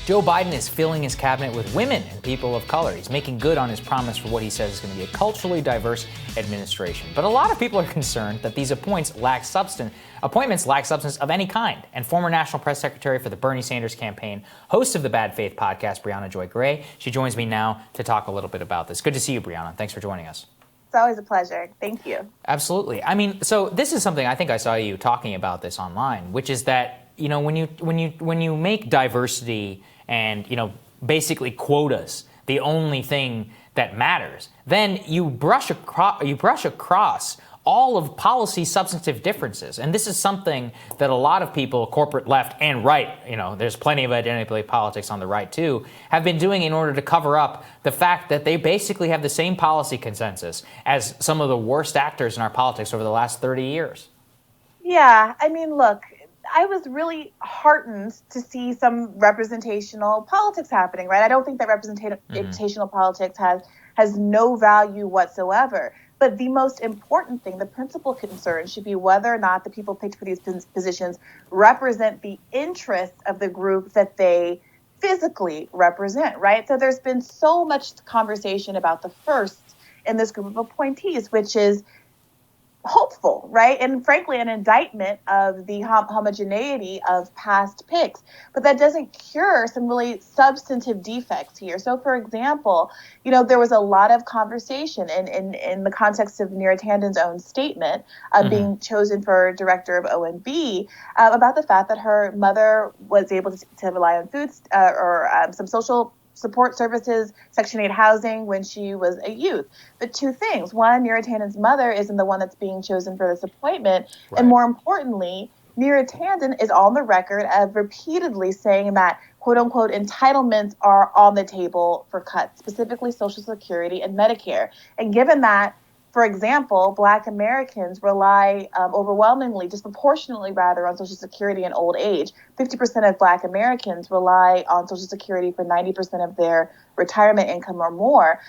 Joe Biden is filling his cabinet with women and people of color. He's making good on his promise for what he says is going to be a culturally diverse administration. But a lot of people are concerned that these appointments lack substance of any kind. And former National Press Secretary for the Bernie Sanders campaign, host of the Bad Faith podcast, Briahna Joy Gray, she joins me now to talk a little bit about this. Good to see you, Briahna. Thanks for joining us. It's always a pleasure. Thank you. Absolutely. I mean, so this is something I think I saw you talking about this online, which is that, you know, when you make diversity and, you know, basically quotas the only thing that matters, then you brush across all of policy substantive differences. And this is something that a lot of people, corporate left and right, you know, there's plenty of identity politics on the right too, have been doing in order to cover up the fact that they basically have the same policy consensus as some of the worst actors in our politics over the last 30 years. Yeah, I mean, look, I was really heartened to see some representational politics happening, right? I don't think that representational politics has no value whatsoever. But the most important thing, the principal concern, should be whether or not the people picked for these positions represent the interests of the group that they physically represent, right? So there's been so much conversation about the first in this group of appointees, which is hopeful, right? And frankly, an indictment of the homogeneity of past picks. But that doesn't cure some really substantive defects here. So, for example, you know, there was a lot of conversation in the context of Neera Tanden's own statement being chosen for director of O&B about the fact that her mother was able to rely on food or some social support services, Section 8 housing when she was a youth. But two things. One, Neera Tanden's mother isn't the one that's being chosen for this appointment. Right. And more importantly, Neera Tanden is on the record of repeatedly saying that, quote unquote, entitlements are on the table for cuts, specifically Social Security and Medicare. And given that, for example, Black Americans rely overwhelmingly, disproportionately rather, on Social Security in old age. 50% of Black Americans rely on Social Security for 90% of their retirement income or more.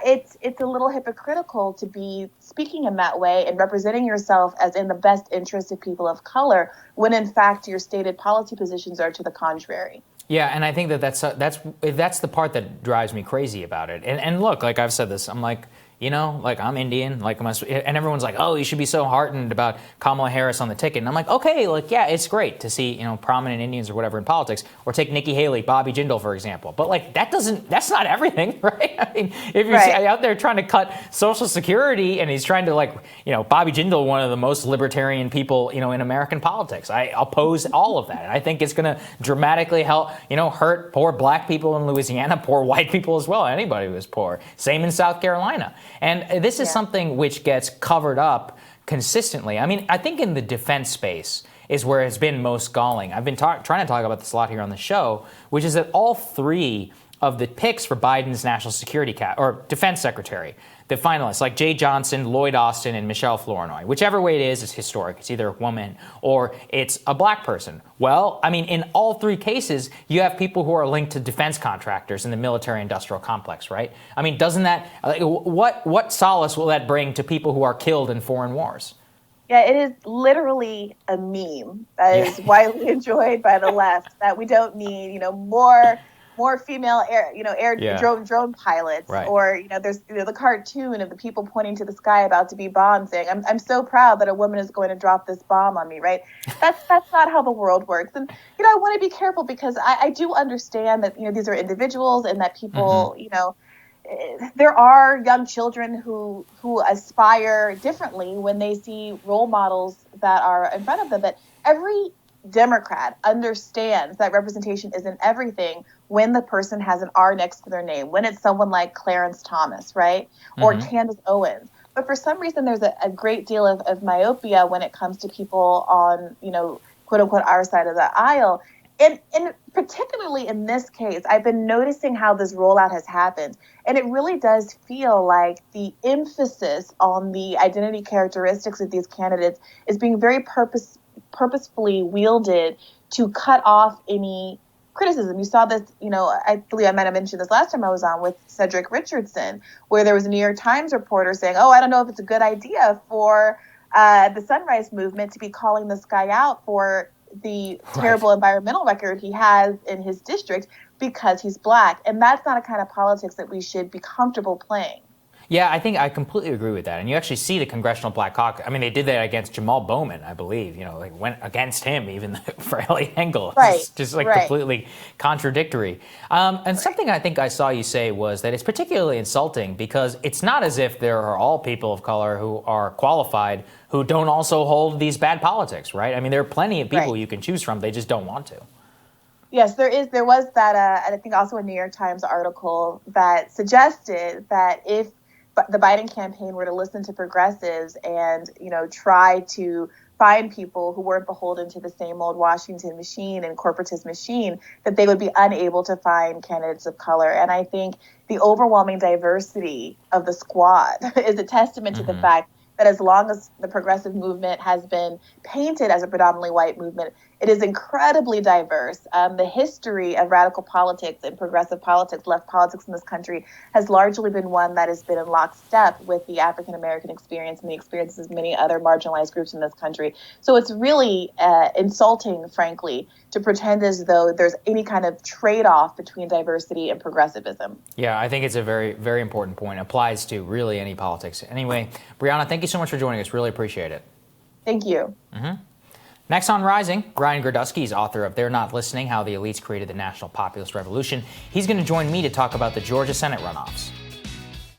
It's a little hypocritical to be speaking in that way and representing yourself as in the best interest of people of color when, in fact, your stated policy positions are to the contrary. Yeah, and I think that's the part that drives me crazy about it. And look, like I've said this, I'm like, you know, like I'm Indian, like and everyone's like, oh, you should be so heartened about Kamala Harris on the ticket. And I'm like, okay, like, yeah, it's great to see, you know, prominent Indians or whatever in politics, or take Nikki Haley, Bobby Jindal, for example. But like, that's not everything, right? I mean, if you're out there trying to cut Social Security and he's trying to, like, you know, Bobby Jindal, one of the most libertarian people, you know, in American politics, I oppose all of that. And I think it's going to dramatically help, you know, hurt poor Black people in Louisiana, poor white people as well, anybody who is poor. Same in South Carolina. And this is something which gets covered up consistently. I mean, I think in the defense space is where it's been most galling. I've been trying to talk about this a lot here on the show, which is that all three of the picks for Biden's national security or defense secretary, the finalists, like Jay Johnson, Lloyd Austin, and Michelle Flournoy, whichever way it is, it's historic. It's either a woman or it's a Black person. Well, I mean, in all three cases, you have people who are linked to defense contractors in the military-industrial complex, right? I mean, doesn't that what solace will that bring to people who are killed in foreign wars? Yeah, it is literally a meme that is widely enjoyed by the left, that we don't need, you know, more female drone pilots, right. Or, you know, there's, you know, the cartoon of the people pointing to the sky about to be bombed saying, I'm so proud that a woman is going to drop this bomb on me, right? That's not how the world works. And, you know, I want to be careful because I do understand that, you know, these are individuals and that people, you know, there are young children who aspire differently when they see role models that are in front of them. But every Democrat understands that representation isn't everything when the person has an R next to their name, when it's someone like Clarence Thomas, right? Or Candace Owens. But for some reason, there's a great deal of myopia when it comes to people on, you know, quote unquote, our side of the aisle. And particularly in this case, I've been noticing how this rollout has happened. And it really does feel like the emphasis on the identity characteristics of these candidates is being very purposefully wielded to cut off any criticism. You saw this, you know, I believe I might have mentioned this last time I was on with Cedric Richardson, where there was a New York Times reporter saying, oh, I don't know if it's a good idea for the Sunrise Movement to be calling this guy out for the terrible environmental record he has in his district because he's black. And that's not a kind of politics that we should be comfortable playing. Yeah, I think I completely agree with that. And you actually see the Congressional Black Caucus. I mean, they did that against Jamal Bowman, I believe. Like went against him even for Ellie Engel. Right. It's just completely contradictory. And something I think I saw you say was that it's particularly insulting because it's not as if there are all people of color who are qualified who don't also hold these bad politics, right? I mean, there are plenty of people you can choose from. They just don't want to. Yes, there is. There was that, I think also a New York Times article that suggested that if the Biden campaign were to listen to progressives and, try to find people who weren't beholden to the same old Washington machine and corporatist machine, that they would be unable to find candidates of color. And I think the overwhelming diversity of the squad is a testament to the fact that as long as the progressive movement has been painted as a predominantly white movement, it is incredibly diverse. The history of radical politics and progressive politics, left politics in this country, has largely been one that has been in lockstep with the African-American experience and the experiences of many other marginalized groups in this country. So it's really insulting, frankly, to pretend as though there's any kind of trade-off between diversity and progressivism. Yeah, I think it's a very, very important point. It applies to really any politics. Anyway, Briahna, thank you so much for joining us. Really appreciate it. Thank you. Next on Rising, Brian Grodowski is author of They're Not Listening, How the Elites Created the National Populist Revolution. He's going to join me to talk about the Georgia Senate runoffs.